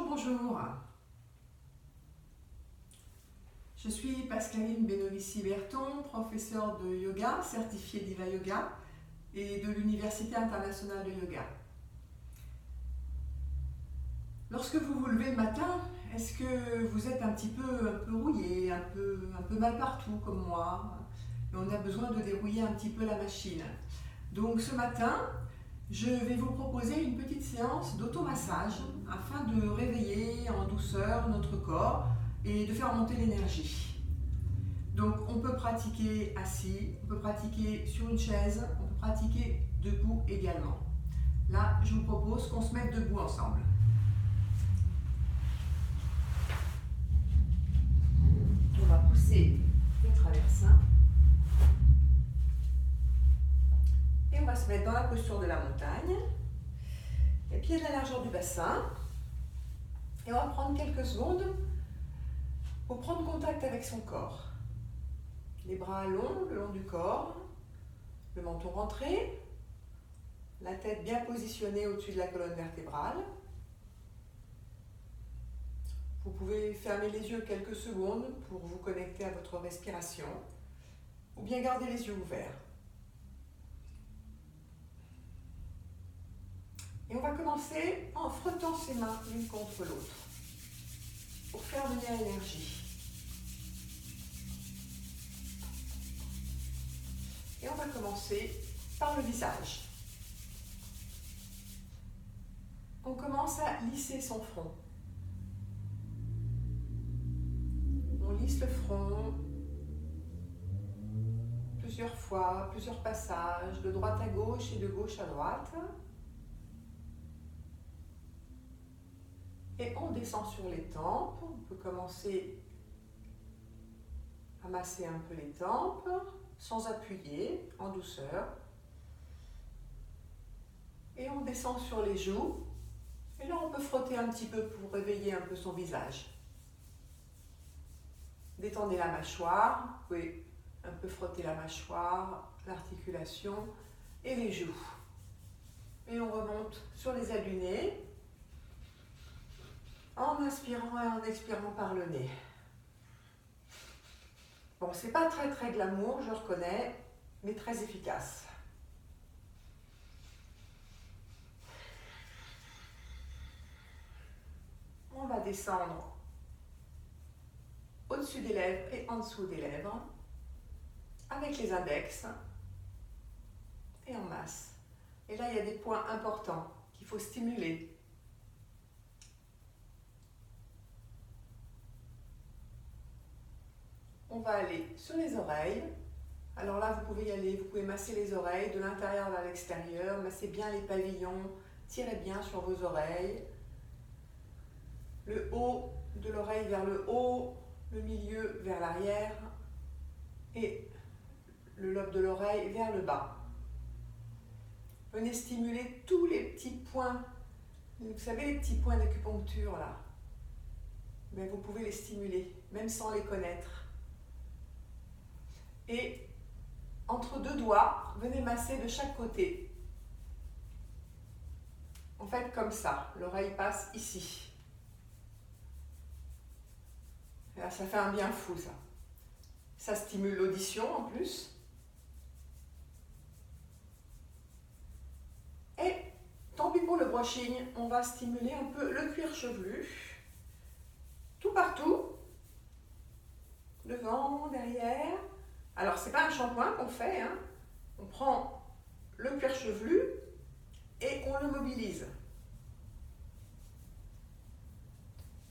Bonjour. Je suis Pascaline Benovici-Berton, professeure de yoga, certifiée Diva Yoga et de l'Université internationale de yoga. Lorsque vous vous levez le matin, est-ce que vous êtes un peu rouillé, un peu mal partout comme moi? Et on a besoin de dérouiller un petit peu la machine. Donc ce matin, je vais vous proposer une petite séance d'automassage afin de réveiller en douceur notre corps et de faire monter l'énergie. Donc on peut pratiquer assis, on peut pratiquer sur une chaise, on peut pratiquer debout également. Là, je vous propose qu'on se mette debout ensemble. On va pousser le traversin. Et on va se mettre dans la posture de la montagne, les pieds de la largeur du bassin. Et on va prendre quelques secondes pour prendre contact avec son corps. Les bras longs le long du corps, le menton rentré, la tête bien positionnée au-dessus de la colonne vertébrale. Vous pouvez fermer les yeux quelques secondes pour vous connecter à votre respiration ou bien garder les yeux ouverts. Et on va commencer en frottant ses mains l'une contre l'autre pour faire venir l'énergie. Et on va commencer par le visage. On commence à lisser son front. On lisse le front plusieurs fois, plusieurs passages, de droite à gauche et de gauche à droite. Et on descend sur les tempes. On peut commencer à masser un peu les tempes, sans appuyer, en douceur. Et on descend sur les joues. Et là, on peut frotter un petit peu pour réveiller un peu son visage. Détendez la mâchoire. Vous pouvez un peu frotter la mâchoire, l'articulation et les joues. Et on remonte sur les ailes du nez, en inspirant et en expirant par le nez. Bon, c'est pas très glamour, je reconnais, mais très efficace. On va descendre au-dessus des lèvres et en dessous des lèvres, avec les index, et en masse. Et là, il y a des points importants qu'il faut stimuler. On va aller sur les oreilles. Alors là, vous pouvez y aller, vous pouvez masser les oreilles de l'intérieur vers l'extérieur, massez bien les pavillons, tirez bien sur vos oreilles. Le haut de l'oreille vers le haut, le milieu vers l'arrière et le lobe de l'oreille vers le bas. Venez stimuler tous les petits points, vous savez les petits points d'acupuncture là, mais vous pouvez les stimuler, même sans les connaître. Et entre deux doigts, venez masser de chaque côté. En fait, comme ça, l'oreille passe ici. Et là, ça fait un bien fou, ça. Ça stimule l'audition en plus. Et tant pis pour le brushing, on va stimuler un peu le cuir chevelu. Tout partout. Devant, derrière. Alors, ce n'est pas un shampoing qu'on fait, hein. On prend le cuir chevelu et on le mobilise.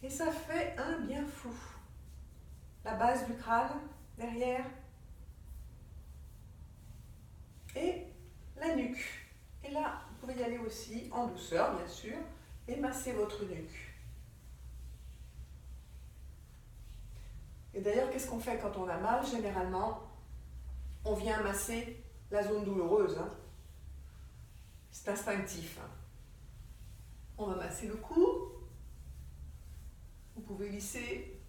Et ça fait un bien fou. La base du crâne, derrière. Et la nuque. Et là, vous pouvez y aller aussi, en douceur, bien sûr, et masser votre nuque. Et d'ailleurs, qu'est-ce qu'on fait quand on a mal? Généralement, on vient masser la zone douloureuse. Hein. C'est instinctif. Hein. On va masser le cou. Vous pouvez lisser.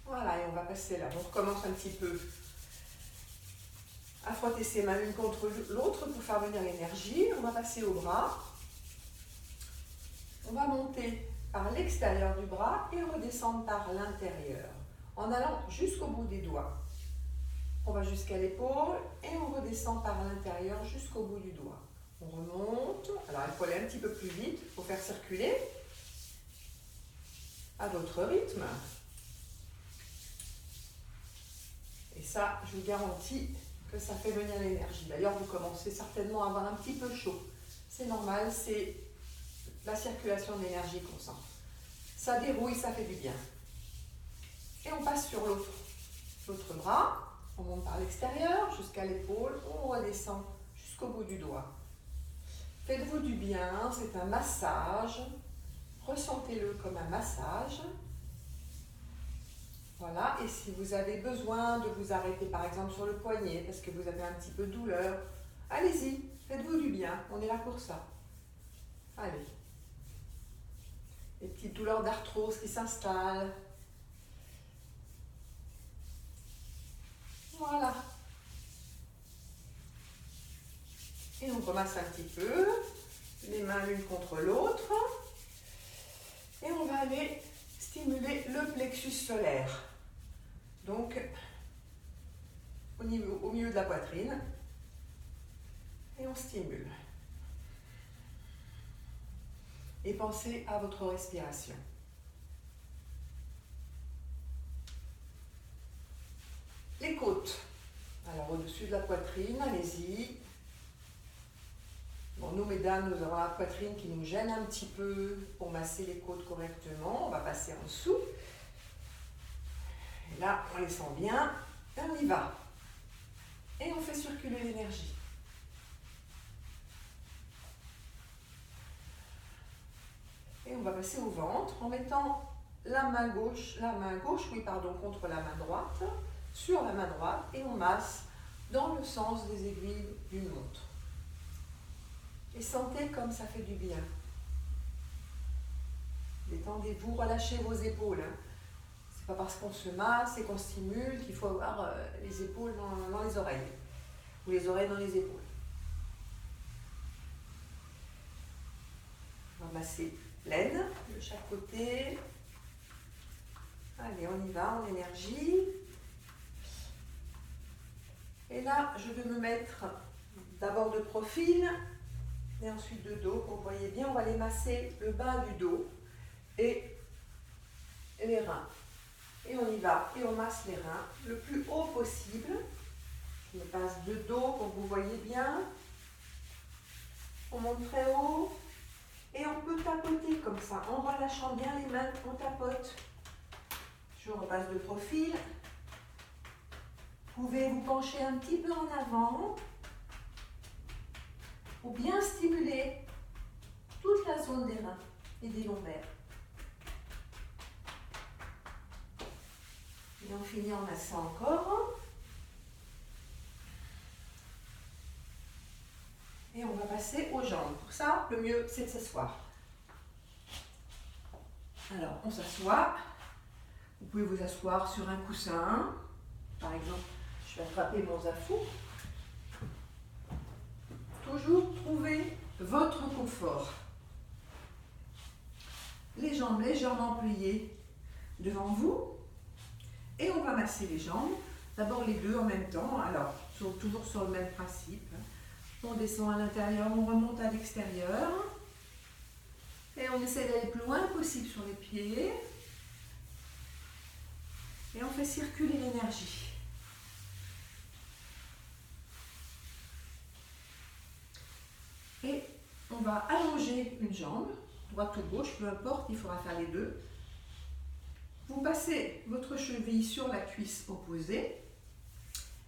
Voilà, et on va passer là. On recommence un petit peu à frotter ses mains l'une contre l'autre pour faire venir l'énergie. On va passer au bras. On va monter par l'extérieur du bras et redescendre par l'intérieur, en allant jusqu'au bout des doigts. On va jusqu'à l'épaule et on redescend par l'intérieur jusqu'au bout du doigt. On remonte. Alors, il faut aller un petit peu plus vite. Il faut faire circuler à votre rythme. Et ça, je vous garantis que ça fait venir l'énergie. D'ailleurs, vous commencez certainement à avoir un petit peu chaud. C'est normal, c'est la circulation de l'énergie qu'on sent. Ça dérouille, ça fait du bien. Et on passe sur l'autre bras. On monte par l'extérieur jusqu'à l'épaule. On redescend jusqu'au bout du doigt. Faites-vous du bien, c'est un massage. Ressentez-le comme un massage. Voilà, et si vous avez besoin de vous arrêter par exemple sur le poignet parce que vous avez un petit peu de douleur, allez-y, faites-vous du bien, on est là pour ça. Allez. Les petites douleurs d'arthrose qui s'installent. Voilà. Et on remasse un petit peu, les mains l'une contre l'autre. Et on va aller stimuler le plexus solaire. Donc, au milieu de la poitrine. Et on stimule. Et pensez à votre respiration. Les côtes. Alors, au-dessus de la poitrine, allez-y. Bon, nous, mesdames, nous avons la poitrine qui nous gêne un petit peu pour masser les côtes correctement. On va passer en dessous. Et là, on les sent bien. Et on y va. Et on fait circuler l'énergie. Et on va passer au ventre en mettant la main gauche, contre la main droite, sur la main droite, et on masse dans le sens des aiguilles d'une montre. Et sentez comme ça fait du bien. Détendez-vous, relâchez vos épaules. C'est pas parce qu'on se masse et qu'on stimule qu'il faut avoir les épaules dans les oreilles. Ou les oreilles dans les épaules. On va masser l'aine de chaque côté. Allez, on y va, en énergie. Et là, je vais me mettre d'abord de profil et ensuite de dos. Vous voyez bien, on va aller masser le bas du dos et les reins. Et on y va, et on masse les reins le plus haut possible. Je me passe de dos pour que vous voyez bien. On monte très haut. Et on peut tapoter comme ça, en relâchant bien les mains, on tapote. Je repasse de profil. Vous pouvez vous pencher un petit peu en avant pour bien stimuler toute la zone des reins et des lombaires. Et on finit en massant encore. Et on va passer aux jambes. Pour ça, le mieux, c'est de s'asseoir. Alors, on s'assoit. Vous pouvez vous asseoir sur un coussin. Par exemple, je vais attraper mon zafou. Toujours trouver votre confort. Les jambes légèrement pliées devant vous. Et on va masser les jambes. D'abord les deux en même temps. Alors, toujours sur le même principe. On descend à l'intérieur, on remonte à l'extérieur. Et on essaie d'aller le plus loin possible sur les pieds. Et on fait circuler l'énergie. Et on va allonger une jambe, droite ou gauche, peu importe, il faudra faire les deux. Vous passez votre cheville sur la cuisse opposée.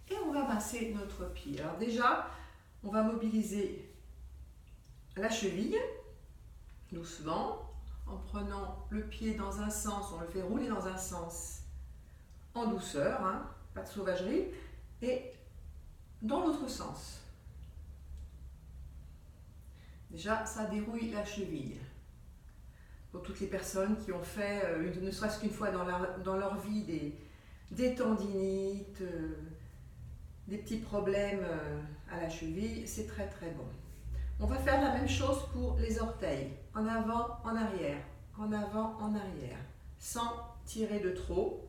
Et on va masser notre pied. Alors déjà, on va mobiliser la cheville, doucement, en prenant le pied dans un sens, on le fait rouler dans un sens en douceur, hein, pas de sauvagerie, et dans l'autre sens. Déjà, ça dérouille la cheville. Pour toutes les personnes qui ont fait, ne serait-ce qu'une fois dans leur vie, des tendinites, des petits problèmes à la cheville, c'est très très bon. On va faire la même chose pour les orteils, en avant, en arrière, en avant, en arrière, sans tirer de trop,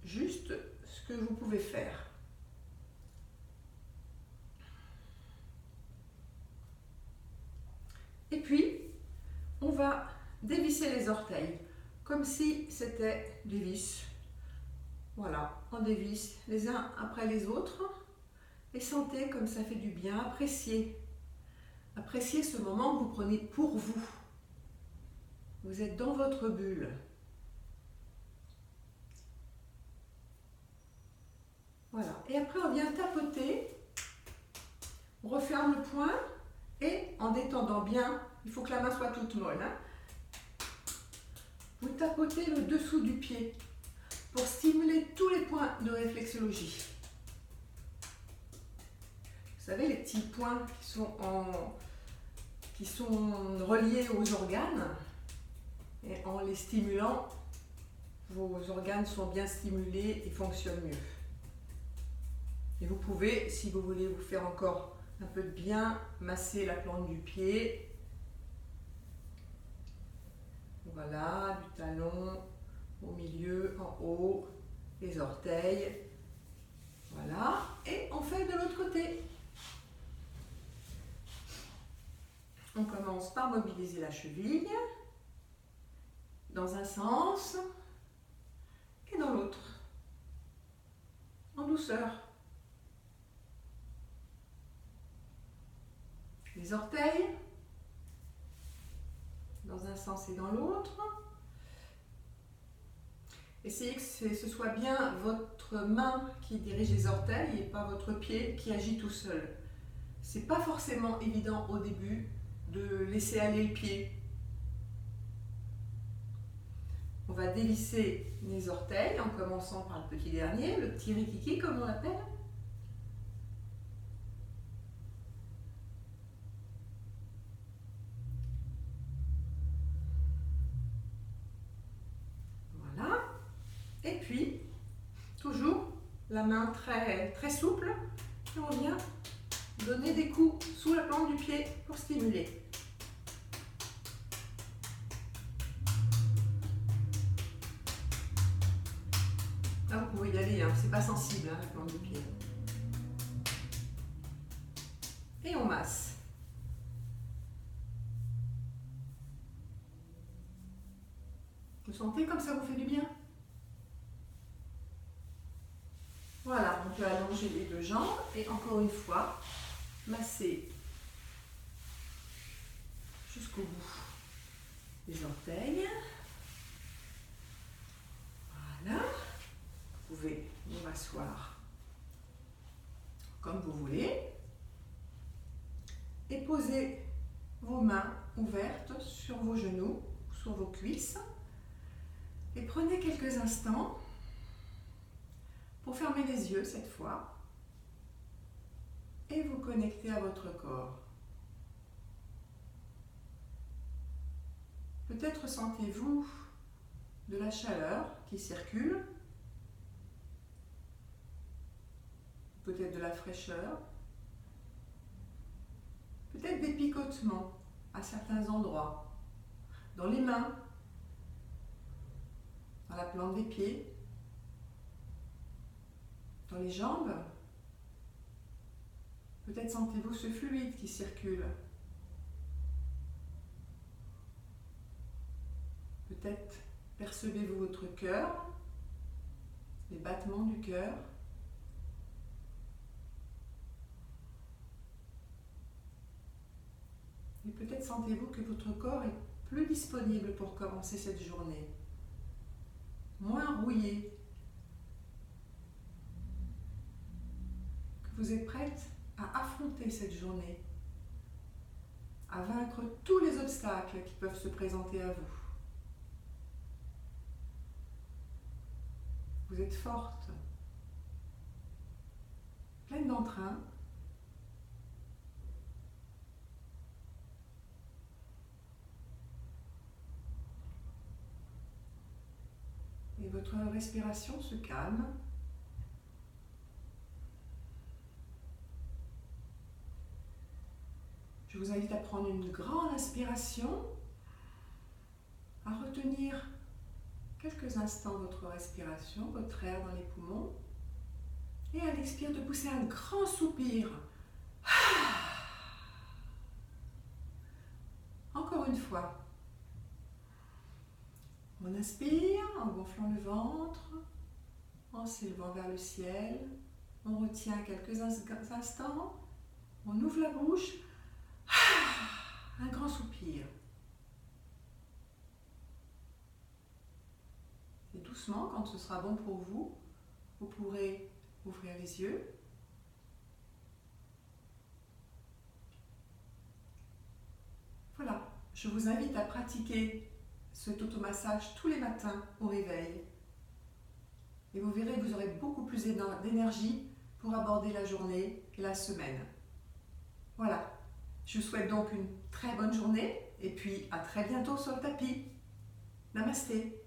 juste ce que vous pouvez faire. Et puis, on va dévisser les orteils, comme si c'était des vis. Voilà, on dévisse les uns après les autres, et sentez comme ça fait du bien, appréciez. Appréciez ce moment que vous prenez pour vous. Vous êtes dans votre bulle. Voilà. Et après, on vient tapoter. On referme le poing et en détendant bien, il faut que la main soit toute molle. Hein. Vous tapotez le dessous du pied pour stimuler tous les points de réflexologie. Vous savez, les petits points qui sont reliés aux organes. Et en les stimulant, vos organes sont bien stimulés et fonctionnent mieux. Et vous pouvez, si vous voulez vous faire encore un peu de bien, masser la plante du pied. Voilà, du talon au milieu, en haut, les orteils. Voilà, et on fait de l'autre côté. On commence par mobiliser la cheville dans un sens et dans l'autre, en douceur. Les orteils, dans un sens et dans l'autre. Essayez que ce soit bien votre main qui dirige les orteils et pas votre pied qui agit tout seul. C'est pas forcément évident au début de laisser aller le pied. On va dévisser les orteils en commençant par le petit dernier, le petit rikiki comme on l'appelle. Voilà. Et puis, toujours la main très, très souple, et on vient donner des coups sous la plante du pied pour stimuler. Là, vous pouvez y aller, hein. C'est pas sensible, hein, la plante du pied. Et on masse. Vous sentez comme ça vous fait du bien? Voilà, on peut allonger les deux jambes et encore une fois, masser jusqu'au bout des orteils. Voilà, vous pouvez vous asseoir comme vous voulez et poser vos mains ouvertes sur vos genoux, sur vos cuisses et prenez quelques instants pour fermer les yeux cette fois et vous connecter à votre corps. Peut-être sentez-vous de la chaleur qui circule, peut-être de la fraîcheur, peut-être des picotements à certains endroits, dans les mains, dans la plante des pieds, dans les jambes. Peut-être sentez-vous ce fluide qui circule. Peut-être percevez-vous votre cœur, les battements du cœur. Et peut-être sentez-vous que votre corps est plus disponible pour commencer cette journée, moins rouillé, que vous êtes prête à affronter cette journée, à vaincre tous les obstacles qui peuvent se présenter à vous. Vous êtes forte, pleine d'entrain. Et votre respiration se calme. Je vous invite à prendre une grande inspiration, à retenir quelques instants votre respiration, votre air dans les poumons, et à l'expire de pousser un grand soupir. Encore une fois. On inspire en gonflant le ventre, en s'élevant vers le ciel. On retient quelques instants. On ouvre la bouche. Un grand soupir. Et doucement, quand ce sera bon pour vous, vous pourrez ouvrir les yeux. Voilà, je vous invite à pratiquer cet automassage tous les matins au réveil. Et vous verrez que vous aurez beaucoup plus d'énergie pour aborder la journée et la semaine. Voilà, je vous souhaite donc une très bonne journée et puis à très bientôt sur le tapis. Namasté.